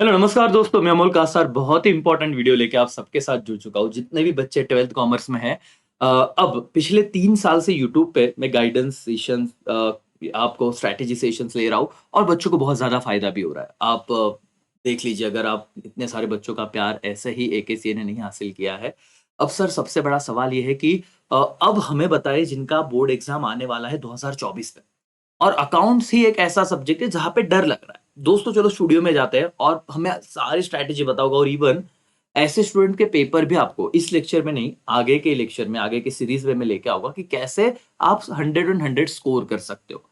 Hello नमस्कार दोस्तों, मैं अमोल कासार बहुत ही इंपॉर्टेंट वीडियो लेके आप सबके साथ जुड़ चुका हूँ। जितने भी बच्चे 12th कॉमर्स में हैं, अब पिछले 3 साल से यूट्यूब पे मैं गाइडेंस सेशन, आपको स्ट्रैटेजी सेशंस ले रहा हूँ और बच्चों को बहुत ज़्यादा फायदा भी हो रहा है। आप देख लीजिए, अगर आप इतने सारे बच्चों का प्यार ऐसे ही एकेसीए ने नहीं हासिल किया है। अब सर सबसे बड़ा सवाल ये है कि अब हमें बताइए जिनका बोर्ड एग्जाम आने वाला है 2024 में, और अकाउंट्स ही एक ऐसा सब्जेक्ट है जहाँ पे डर लग रहा है। दोस्तों चलो स्टूडियो में जाते हैं और हमें सारी स्ट्रैटेजी बताऊंगा, और इवन ऐसे स्टूडेंट के पेपर भी आपको इस लेक्चर में नहीं, आगे के लेक्चर में, आगे के सीरीज में मैं लेके आऊंगा कि कैसे आप 100 स्कोर कर सकते हो।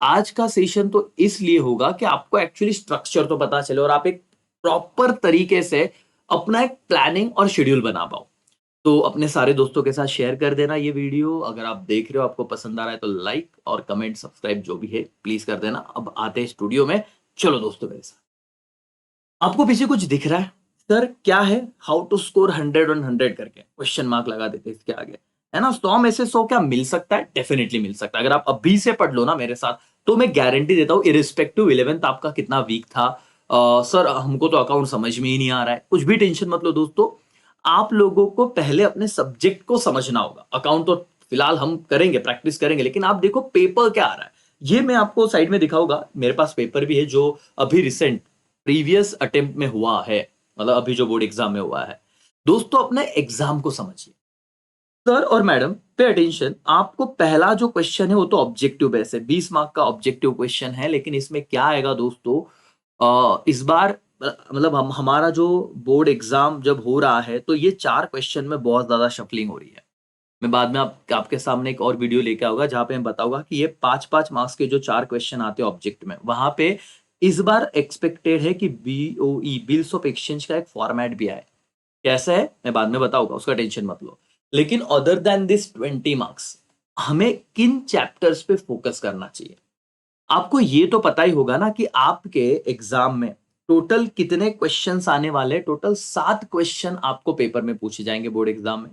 आज का सेशन तो इसलिए होगा कि आपको एक्चुअली स्ट्रक्चर तो पता चले और आप एक प्रॉपर तरीके से अपना एक प्लानिंग और शेड्यूल बना पाओ। तो अपने सारे दोस्तों के साथ शेयर कर देना ये वीडियो। अगर आप देख रहे हो, आपको पसंद आ रहा है तो लाइक और कमेंट सब्सक्राइब जो भी है प्लीज कर देना। अब आते हैं स्टूडियो में। चलो दोस्तों मेरे साथ। आपको पीछे कुछ दिख रहा है? सर क्या है? हाउ टू स्कोर 100 करके क्वेश्चन मार्क लगा देते हैं इसके आगे, है ना? 100 में से 100 क्या मिल सकता है? डेफिनेटली मिल सकता है। अगर आप अभी से पढ़ लो ना मेरे साथ, तो मैं गारंटी देता हूं, इरिस्पेक्टिव 11th आपका कितना वीक था, सर हमको तो अकाउंट समझ में ही नहीं आ रहा है, कुछ भी टेंशन मत लो दोस्तों। आप लोगों को पहले अपने सब्जेक्ट को समझना होगा। अकाउंट तो फिलहाल हम करेंगे, प्रैक्टिस करेंगे, लेकिन आप देखो पेपर क्या आ रहा है। ये मैं आपको साइड में दिखाऊंगा। मेरे पास पेपर भी है जो अभी रिसेंट प्रीवियस अटेम्प्ट में हुआ है, मतलब अभी जो बोर्ड एग्जाम में हुआ है। दोस्तों अपने एग्जाम को समझिए। सर और मैडम पे अटेंशन। आपको पहला जो क्वेश्चन है वो तो ऑब्जेक्टिव बेस है, 20 मार्क का ऑब्जेक्टिव क्वेश्चन है। लेकिन इसमें क्या आएगा दोस्तों, इस बार मतलब हम हमारा जो बोर्ड एग्जाम जब हो रहा है, तो ये 4 क्वेश्चन में बहुत ज्यादा शफलिंग हो रही है। मैं बाद में आपके सामने एक और वीडियो लेके आऊंगा जहां पे मैं बताऊंगा कि ये 5-5 मार्क्स के जो 4 क्वेश्चन आते हैं ऑब्जेक्ट में, वहां पे इस बार एक्सपेक्टेड है कि बीओई बिल्स ऑफ एक्सचेंज का एक फॉर्मेट भी आए। कैसा है मैं बाद में बताऊंगा, उसका टेंशन मत लो। लेकिन अदर देन दिस 20 मार्क्स, हमें किन चैप्टर्स पे फोकस करना चाहिए? आपको ये तो पता ही होगा ना कि आपके एग्जाम में टोटल कितने क्वेश्चंस आने वाले हैं। टोटल 7 क्वेश्चन आपको पेपर में पूछे जाएंगे बोर्ड एग्जाम में।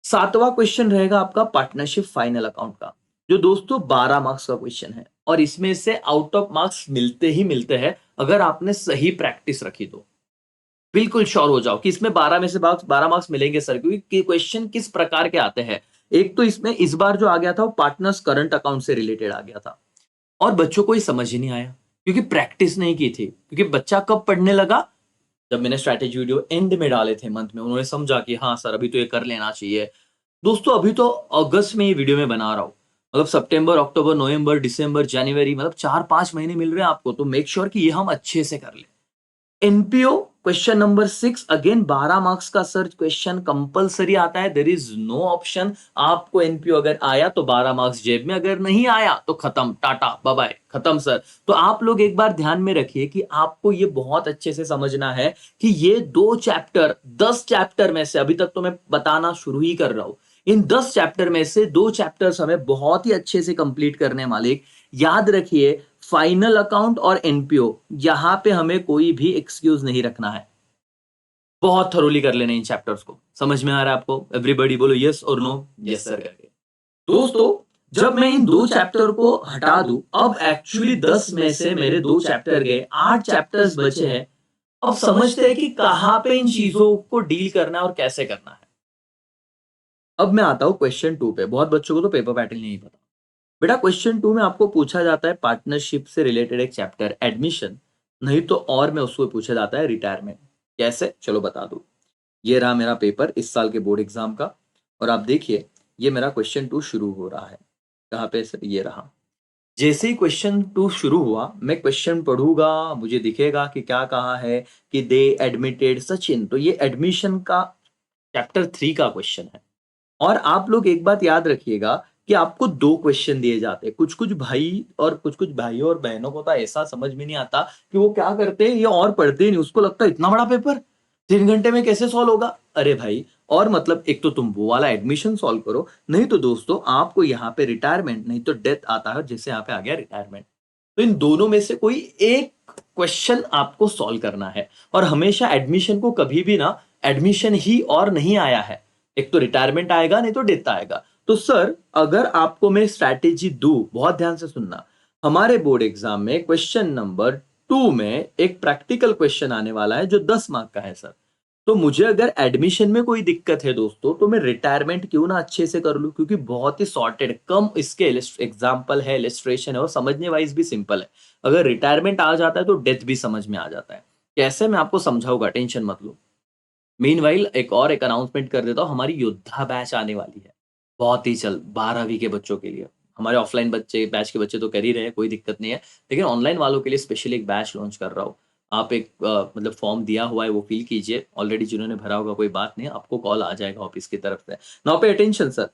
7वां क्वेश्चन रहेगा आपका पार्टनरशिप फाइनल अकाउंट का, जो दोस्तों 12 मार्क्स का क्वेश्चन है। और इसमें से आउट ऑफ मार्क्स मिलते ही मिलते हैं अगर आपने सही प्रैक्टिस रखी तो। बिल्कुल श्योर हो जाओ कि इसमें 12 में से 12 मार्क्स मिलेंगे सर, क्योंकि क्वेश्चन किस प्रकार के आते हैं। एक तो इसमें इस बार जो आ गया था वो पार्टनर्स करंट अकाउंट से रिलेटेड आ गया था, और बच्चों को ये समझ ही नहीं आया क्योंकि प्रैक्टिस नहीं की थी। क्योंकि बच्चा कब पढ़ने लगा? जब मैंने स्ट्रैटेजी वीडियो एंड में डाले थे मंथ में, उन्होंने समझा कि हाँ सर अभी तो ये कर लेना चाहिए। दोस्तों अभी तो अगस्त में ये वीडियो में बना रहा हूँ, मतलब सितंबर, अक्टूबर, नवंबर, दिसंबर, जनवरी, मतलब 4-5 महीने मिल रहे हैं आपको। तो मेक श्योर कि ये हम अच्छे से कर ले। NPO question number 6, again 12 marks का सर क्वेश्चन कंपलसरी आता है। There is no option. आपको एनपीओ अगर आया तो 12 मार्क्स जेब में, अगर नहीं आया तो खत्म, टाटा बाय बाय, खत्म सर। तो आप लोग एक बार ध्यान में रखिए कि आपको ये बहुत अच्छे से समझना है कि ये 2 चैप्टर, 10 चैप्टर में से, अभी तक तो मैं बताना शुरू ही कर रहा हूं, इन 10 चैप्टर में से 2 चैप्टर्स हमें बहुत ही अच्छे से कंप्लीट करने वाले। याद रखिए, फाइनल अकाउंट और एनपीओ, यहां पे हमें कोई भी एक्सक्यूज नहीं रखना है। बहुत थरोली कर लेना इन चैप्टर्स को। समझ में आ रहा है आपको? एवरीबॉडी बोलो यस और नो। यस सर करके। दोस्तों जब मैं इन 2 चैप्टर को हटा दूं, अब एक्चुअली 10 में से मेरे 2 चैप्टर गए, 8 चैप्टर्स बचे हैं। अब समझते हैं कि कहां पे इन चीजों को डील करना है और कैसे करना है। अब मैं आता हूं क्वेश्चन 2 पे। बहुत बच्चों को तो पेपर पैटर्न नहीं पता। बेटा क्वेश्चन 2 में आपको पूछा जाता है पार्टनरशिप से रिलेटेड एक चैप्टर एडमिशन, नहीं तो और में उसको पूछा जाता है रिटायरमेंट। कैसे? चलो बता दो। ये रहा मेरा पेपर इस साल के बोर्ड एग्जाम का, और आप देखिए ये मेरा क्वेश्चन 2 शुरू हो रहा है। कहाँ पे सर? ये रहा। जैसे ही क्वेश्चन 2 शुरू हुआ, मैं क्वेश्चन पढ़ूंगा, मुझे दिखेगा कि क्या कहा है कि दे एडमिटेड सचिन। तो ये एडमिशन का चैप्टर 3 का क्वेश्चन है। और आप लोग एक बात याद रखिएगा कि आपको 2 क्वेश्चन दिए जाते हैं। कुछ कुछ भाई और कुछ कुछ भाइयों और बहनों को तो ऐसा समझ में नहीं आता कि वो क्या करते हैं, ये और पढ़ते ही नहीं। उसको लगता है इतना बड़ा पेपर 3 घंटे में कैसे सॉल्व होगा। अरे भाई, और मतलब एक तो तुम वो वाला एडमिशन सॉल्व करो, नहीं तो दोस्तों आपको यहाँ पे रिटायरमेंट नहीं तो डेथ आता है, जैसे यहाँ पे आ गया रिटायरमेंट। तो इन दोनों में से कोई एक क्वेश्चन आपको सॉल्व करना है। और हमेशा एडमिशन को कभी भी ना एडमिशन ही और नहीं आया है, एक तो रिटायरमेंट आएगा नहीं तो डेथ आएगा। तो सर अगर आपको मैं स्ट्रैटेजी दूं, बहुत ध्यान से सुनना, हमारे बोर्ड एग्जाम में क्वेश्चन नंबर 2 में एक प्रैक्टिकल क्वेश्चन आने वाला है जो 10 मार्क का है सर। तो मुझे अगर एडमिशन में कोई दिक्कत है दोस्तों, तो मैं रिटायरमेंट क्यों ना अच्छे से कर लूं, क्योंकि बहुत ही सॉर्टेड, कम इसके एग्जाम्पल है, इलिस्ट्रेशन है और समझने वाइज भी सिंपल है। अगर रिटायरमेंट आ जाता है तो डेथ भी समझ में आ जाता है। कैसे, मैं आपको समझाऊंगा, टेंशन मत लो। मीनवाइल एक अनाउंसमेंट कर देता हूँ, हमारी योद्धा बैच आने वाली है बहुत ही जल्द 12वीं के बच्चों के लिए। हमारे ऑफलाइन बच्चे बैच के बच्चे तो कर ही रहे हैं, कोई दिक्कत नहीं है, लेकिन ऑनलाइन वालों के लिए स्पेशली एक बैच लॉन्च कर रहा हूँ। आप एक मतलब फॉर्म दिया हुआ है वो फिल कीजिए, ऑलरेडी जिन्होंने भरा होगा कोई बात नहीं, आपको कॉल आ जाएगा ऑफिस की तरफ से। Now pay attention sir.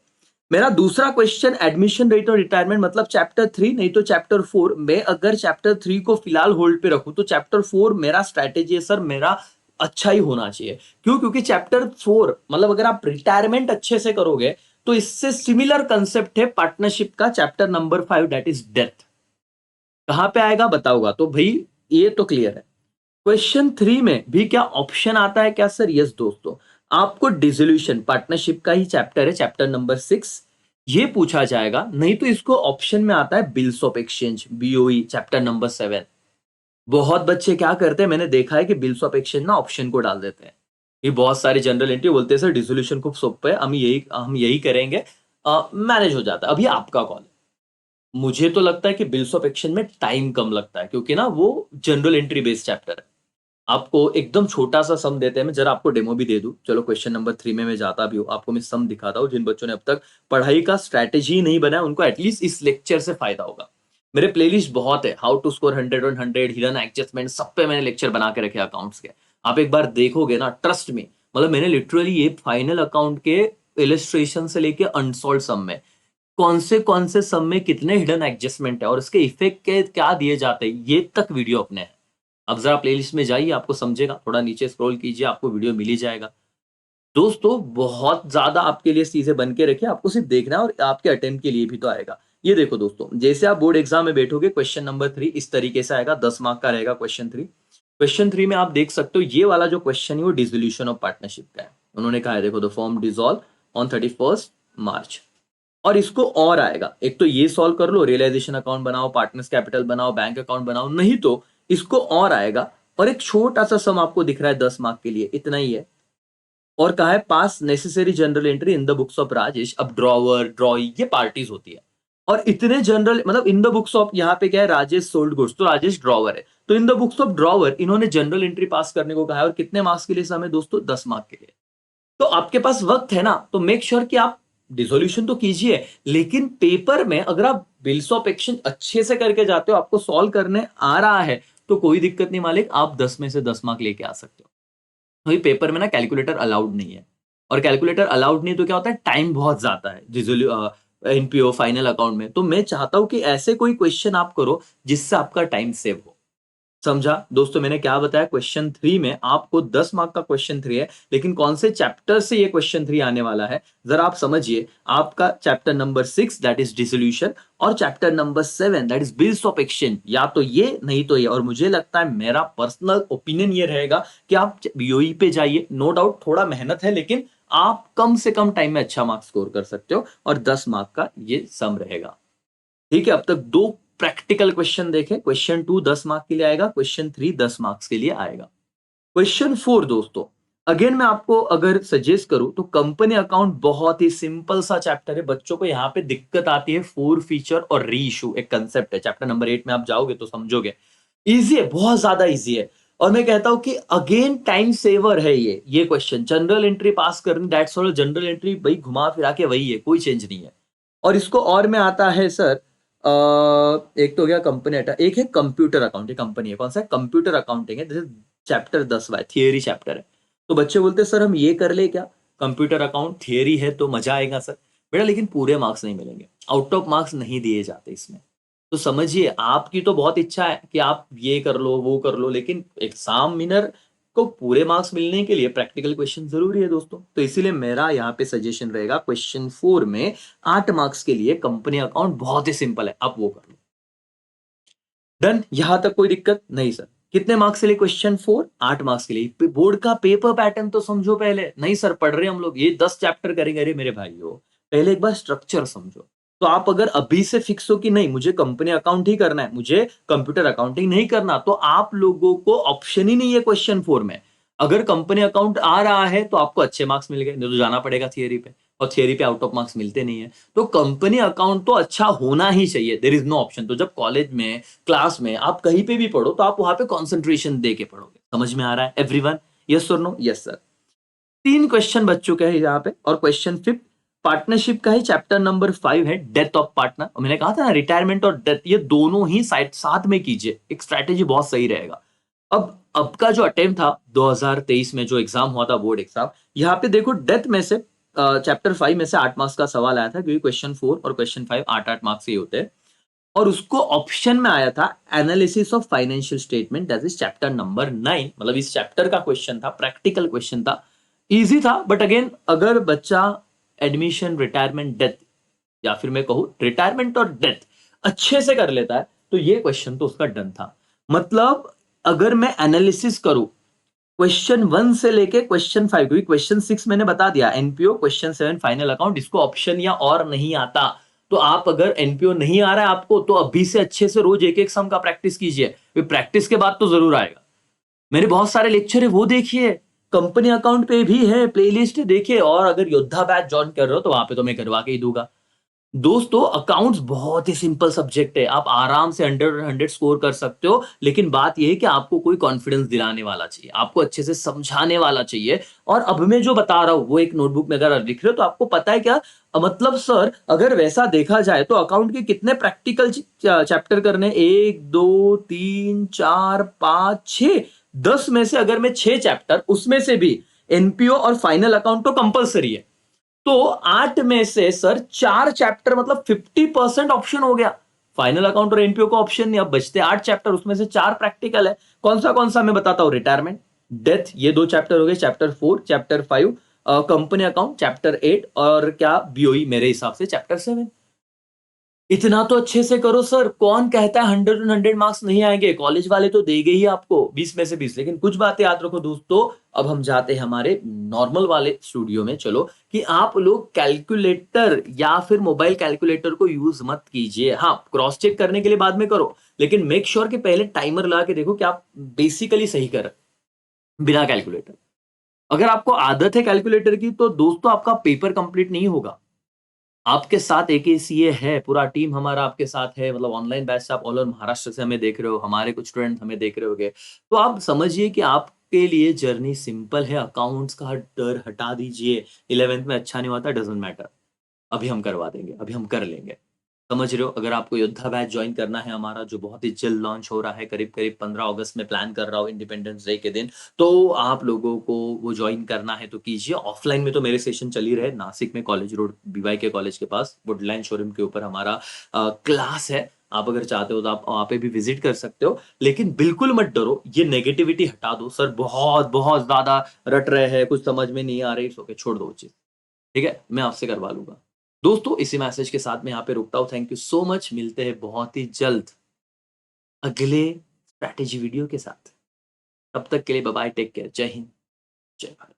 मेरा दूसरा क्वेश्चन एडमिशन रेट और रिटायरमेंट मतलब चैप्टर 3 नहीं तो चैप्टर 4 में, अगर चैप्टर 3 को फिलहाल होल्ड पे रखूं तो चैप्टर 4 मेरा स्ट्रैटेजी है सर, मेरा अच्छा ही होना चाहिए। क्यों? क्योंकि चैप्टर 4 मतलब अगर आप रिटायरमेंट अच्छे से करोगे तो इससे सिमिलर कंसेप्ट है पार्टनरशिप का chapter number 5 that is death. कहां पे आएगा बताऊंगा, तो भाई ये तो क्लियर है। क्वेश्चन 3 में भी क्या ऑप्शन आता है क्या सर? यस दोस्तों, आपको डिसोल्यूशन पार्टनरशिप का ही चैप्टर है, चैप्टर नंबर 6, ये पूछा जाएगा। नहीं तो इसको ऑप्शन में आता है bills of exchange, BOE chapter number 7। बहुत बच्चे क्या करते हैं, मैंने देखा है कि बिल्स ऑफ एक्सचेंज ना ऑप्शन को डाल देते हैं। ये बहुत सारे जनरल एंट्री बोलते हैं सर डिसोल्यूशन खूब सोपे है, हम यही करेंगे, मैनेज हो जाता है। अभी आपका कॉल है। मुझे तो लगता है कि बिल्स ऑफ एक्सचेंज में टाइम कम लगता है, क्योंकि ना वो जनरल एंट्री बेस्ड चैप्टर है। आपको एकदम छोटा सा सम देते हैं, मैं जरा आपको डेमो भी दे दूं। चलो क्वेश्चन नंबर 3 में मैं जाता भी हूं, आपको मैं सम दिखाता हूं। जिन बच्चों ने अब तक पढ़ाई का स्ट्रैटेजी नहीं बनाया उनको एटलीस्ट इस लेक्चर से फायदा होगा। मेरे प्लेलिस्ट बहुत है, how to score 100 hidden adjustment, सब पे मैंने लेक्चर बना के रखे अकाउंट्स के। आप एक बार देखोगे ना, ट्रस्ट में, मतलब मैंने लिटरली ये फाइनल अकाउंट के इलिस्ट्रेशन से लेके अनसॉल्व सम में कौन से सम में कितने हिडन एडजस्टमेंट है और इसके इफेक्ट के क्या दिए जाते हैं, ये तक वीडियो अपने है। अब जरा प्लेलिस्ट में जाइए, आपको समझेगा। थोड़ा नीचे स्क्रॉल कीजिए, आपको वीडियो मिल ही जाएगा। दोस्तों बहुत ज्यादा आपके लिए चीजें बन के रखिए, आपको सिर्फ देखना है और आपके अटेम्प्ट के लिए भी तो आएगा। ये देखो दोस्तों, जैसे आप बोर्ड एग्जाम में बैठोगे, क्वेश्चन नंबर 3 इस तरीके से आएगा, 10 मार्क का रहेगा क्वेश्चन 3। क्वेश्चन 3 में आप देख सकते हो ये वाला जो क्वेश्चन है वो डिसोल्यूशन ऑफ पार्टनरशिप का है। उन्होंने कहा है, देखो, द फॉर्म डिसॉल्व ऑन 31 मार्च। और इसको और आएगा, एक तो ये सॉल्व कर लो, रियलाइजेशन अकाउंट बनाओ, पार्टनर्स कैपिटल बनाओ, बैंक अकाउंट बनाओ, नहीं तो इसको और आएगा। और एक छोटा सा सम आपको दिख रहा है 10 मार्क के लिए, इतना ही है। और कहा है पास necessary general entry in the books of Rajesh. अब ड्रॉवर ड्रॉई ये पार्टीज होती है, और इतने जनरल मतलब इन द बुक्स ऑफ, यहाँ पे क्या है, राजेश सोल्ड गुड्स, तो राजेश ड्रॉवर है, तो in the books of drawer इन्होंने जनरल एंट्री पास करने को कहा है। और कितने मार्क्स के लिए सम है दोस्तों? 10 मार्क के लिए। तो आपके पास वक्त है ना, तो मेक श्योर कि आप डिसोल्यूशन तो कीजिए, लेकिन पेपर में अगर आप बिल्स ऑफ एक्सचेंज अच्छे से करके जाते हो, आपको सॉल्व करने आ रहा है, तो कोई दिक्कत नहीं मालिक, आप 10 में से 10 मार्क लेके आ सकते हो। वही पेपर में ना कैलकुलेटर अलाउड नहीं है, और कैलकुलेटर अलाउड नहीं तो क्या होता है, टाइम बहुत जाता है एनपीओ फाइनल अकाउंट में। तो मैं चाहता हूं कि ऐसे कोई क्वेश्चन आप करो जिससे आपका टाइम सेव हो। समझा दोस्तों मैंने क्या बताया? क्वेश्चन 3 में आपको 10 मार्क का क्वेश्चन 3 है, लेकिन कौन से चैप्टर से ये क्वेश्चन 3 आने वाला है जरा आप समझिए। आपका chapter number 6 that is dissolution, और chapter number 7 that is bills of exchange. या तो ये, नहीं तो ये। और मुझे लगता है, मेरा पर्सनल ओपिनियन ये रहेगा कि आप बीओई पे जाइए। नो डाउट थोड़ा मेहनत है, लेकिन आप कम से कम टाइम में अच्छा मार्क स्कोर कर सकते हो, और 10 मार्क का ये सम रहेगा। ठीक है, अब तक 2 प्रैक्टिकल क्वेश्चन देखे। क्वेश्चन 2 10 मार्क के लिए आएगा, क्वेश्चन 3 10 मार्क्स के लिए आएगा। क्वेश्चन 4 दोस्तों, अगेन मैं आपको अगर सजेस्ट करूं तो कंपनी अकाउंट बहुत ही सिंपल सा चैप्टर है। बच्चों को यहां पे दिक्कत आती है फोर फीचर और री इशू, एक कंसेप्ट है। चैप्टर नंबर 8 में आप जाओगे तो समझोगे। इजी है, बहुत ज्यादा इजी है। और मैं कहता हूं कि अगेन टाइम सेवर है ये क्वेश्चन। जनरल एंट्री पास करनी, दैट्स ऑल। जनरल एंट्री भाई घुमा फिरा के वही है, कोई चेंज नहीं है। और इसको और में आता है सर, एक तो हो गया कंपनी डाटा, एक है कंप्यूटर अकाउंटिंग। कंपनी है, कौन सा है? कंप्यूटर अकाउंटिंग है। जैसे चैप्टर 10 थियरी चैप्टर है। तो बच्चे बोलते हैं सर हम ये कर ले क्या, कंप्यूटर अकाउंट थियरी है तो मजा आएगा सर। बेटा लेकिन पूरे मार्क्स नहीं मिलेंगे, आउट ऑफ मार्क्स नहीं दिए जाते इसमें। तो समझिए, आपकी तो बहुत इच्छा है कि आप ये कर लो वो कर लो, लेकिन एग्जामिनर को पूरे मार्क्स मिलने के लिए प्रैक्टिकल क्वेश्चन जरूरी है दोस्तों। तो इसीलिए मेरा यहाँ पे सजेशन रहेगा, क्वेश्चन 4 में 8 मार्क्स के लिए कंपनी अकाउंट बहुत ही सिंपल है, आप वो कर लो। डन, यहां तक कोई दिक्कत नहीं सर। कितने मार्क्स के लिए क्वेश्चन 4? 8 मार्क्स के लिए। बोर्ड का पेपर पैटर्न तो समझो पहले। नहीं सर पढ़ रहे हम लोग, ये 10 चैप्टर करेंगे। अरे मेरे भाइयों, पहले एक बार स्ट्रक्चर समझो। तो आप अगर अभी से फिक्स हो कि नहीं मुझे कंपनी अकाउंट ही करना है, मुझे कंप्यूटर अकाउंटिंग नहीं करना, तो आप लोगों को ऑप्शन ही नहीं है क्वेश्चन 4 में। अगर कंपनी अकाउंट आ रहा है तो आपको अच्छे मार्क्स मिल गए, नहीं तो जाना पड़ेगा थियरी पे, और थियरी पे आउट ऑफ मार्क्स मिलते नहीं है। तो कंपनी अकाउंट तो अच्छा होना ही चाहिए, देयर इज नो ऑप्शन। तो जब कॉलेज में, क्लास में, आप कहीं पे भी पढ़ो तो आप वहां पे कॉन्सेंट्रेशन दे के पढ़ोगे। समझ में आ रहा है एवरीवन? यस और नो? Yes sir. 3 क्वेश्चन बच चुके हैं यहाँ पे, और क्वेश्चन 5 पार्टनरशिप का ही चैप्टर नंबर 5 है, डेथ ऑफ पार्टनर। और मैंने कहा था ना, रिटायरमेंट और डेथ ये दोनों ही साइड साथ में कीजिए, एक स्ट्रैटेजी बहुत सही रहेगा। अब का जो अटेम्प्ट था 2023 में, जो एग्जाम हुआ था बोर्ड एग्जाम, यहाँ पे देखो डेथ में से चैप्टर 5 में से 8 मार्क्स का सवाल आया था, क्योंकि क्वेश्चन 4 और क्वेश्चन 5 8-8 मार्क्स ही होते हैं। और उसको ऑप्शन में आया था analysis of financial statement, that is chapter number 9। मतलब इस चैप्टर का क्वेश्चन था, प्रैक्टिकल क्वेश्चन था, इजी था। बट अगेन, अगर बच्चा एडमिशन, रिटायरमेंट, डेथ, या फिर मैं कहूं रिटायरमेंट और डेथ अच्छे से कर लेता है, तो ये क्वेश्चन तो उसका डन था। मतलब अगर मैं एनालिसिस करूं क्वेश्चन 1 से लेके क्वेश्चन 5, क्योंकि क्वेश्चन 6 मैंने बता दिया एनपीओ, क्वेश्चन 7 फाइनल अकाउंट, इसको ऑप्शन या और नहीं आता। तो आप अगर एनपीओ नहीं आ रहा है आपको, तो अभी से अच्छे से रोज एक एक सम का प्रैक्टिस कीजिए, फिर प्रैक्टिस के बाद तो जरूर आएगा। मेरे बहुत सारे लेक्चर है, वो देखिए, कंपनी अकाउंट पे भी है, प्लेलिस्ट देखिए। और अगर योद्धा बैच ज्वाइन कर रहे हो तो वहां पे तो मैं करवा के ही दूंगा। दोस्तों, अकाउंट्स बहुत ही सिंपल सब्जेक्ट है, आप आराम से 100 स्कोर कर सकते हो। लेकिन बात यह है कि आपको कोई कॉन्फिडेंस दिलाने वाला चाहिए, आपको अच्छे से समझाने वाला चाहिए। और अब मैं जो बता रहा हूं वो एक नोटबुक में अगर लिख रहे हो तो आपको पता है क्या, मतलब सर अगर वैसा देखा जाए तो अकाउंट के कितने प्रैक्टिकल चैप्टर करने, 1 2 3 4 5 6, 10 में से अगर मैं 6 चैप्टर, उसमें से भी एनपीओ और फाइनल अकाउंट तो कंपलसरी है, तो 8 में से सर 4 चैप्टर, मतलब 50% ऑप्शन हो गया। फाइनल अकाउंट और एनपीओ का ऑप्शन नहीं, अब बचते 8 चैप्टर, उसमें से 4 प्रैक्टिकल है। कौन सा मैं बताता हूं, रिटायरमेंट, डेथ, ये 2 चैप्टर हो गए, chapter 4, chapter 5, company account chapter 8, और क्या बीओई मेरे हिसाब से चैप्टर 7। इतना तो अच्छे से करो सर, कौन कहता है 100 मार्क्स नहीं आएंगे, कॉलेज वाले तो देंगे ही आपको 20 में से 20। लेकिन कुछ बातें याद रखो दोस्तों। अब हम जाते हैं हमारे नॉर्मल वाले स्टूडियो में, चलो, कि आप लोग कैलकुलेटर या फिर मोबाइल कैलकुलेटर को यूज मत कीजिए। हाँ, क्रॉस चेक करने के लिए बाद में करो, लेकिन मेक श्योर कि पहले टाइमर लगा के देखो कि आप बेसिकली सही कर बिना कैलकुलेटर। अगर आपको आदत है कैलकुलेटर की, तो दोस्तों आपका पेपर कंप्लीट नहीं होगा। आपके साथ एकेसीए है, पूरा टीम हमारा आपके साथ है, मतलब ऑनलाइन बैच से आप ऑल ओवर महाराष्ट्र से हमें देख रहे हो, हमारे कुछ स्टूडेंट हमें देख रहे होगे, तो आप समझिए कि आपके लिए जर्नी सिंपल है। अकाउंट्स का डर हटा दीजिए, 11th में अच्छा नहीं हुआ था, डजंट मैटर, अभी हम करवा देंगे, अभी हम कर लेंगे। समझ रहे हो? अगर आपको योद्धा बैच ज्वाइन करना है हमारा, जो बहुत ही जल्द लॉन्च हो रहा है, करीब करीब 15 अगस्त में प्लान कर रहा हूँ, इंडिपेंडेंस डे के दिन, तो आप लोगों को वो ज्वाइन करना है तो कीजिए। ऑफलाइन में तो मेरे सेशन चल ही रहे, नासिक में कॉलेज रोड बीवाई के कॉलेज के पास वुडलैंड शोरूम के ऊपर हमारा क्लास है। आप अगर चाहते हो तो आप वहां पे भी विजिट कर सकते हो। लेकिन बिल्कुल मत डरो, ये नेगेटिविटी हटा दो, सर बहुत बहुत ज्यादा रट रहे हैं, कुछ समझ में नहीं आ रही, ओके छोड़ दो चीज, ठीक है, मैं आपसे करवा लूंगा। दोस्तों, इसी मैसेज के साथ मैं यहाँ पे रुकता हूँ। थैंक यू सो मच, मिलते हैं बहुत ही जल्द अगले स्ट्रैटेजी वीडियो के साथ। तब तक के लिए बाय बाय, टेक केयर, जय हिंद, जय भारत।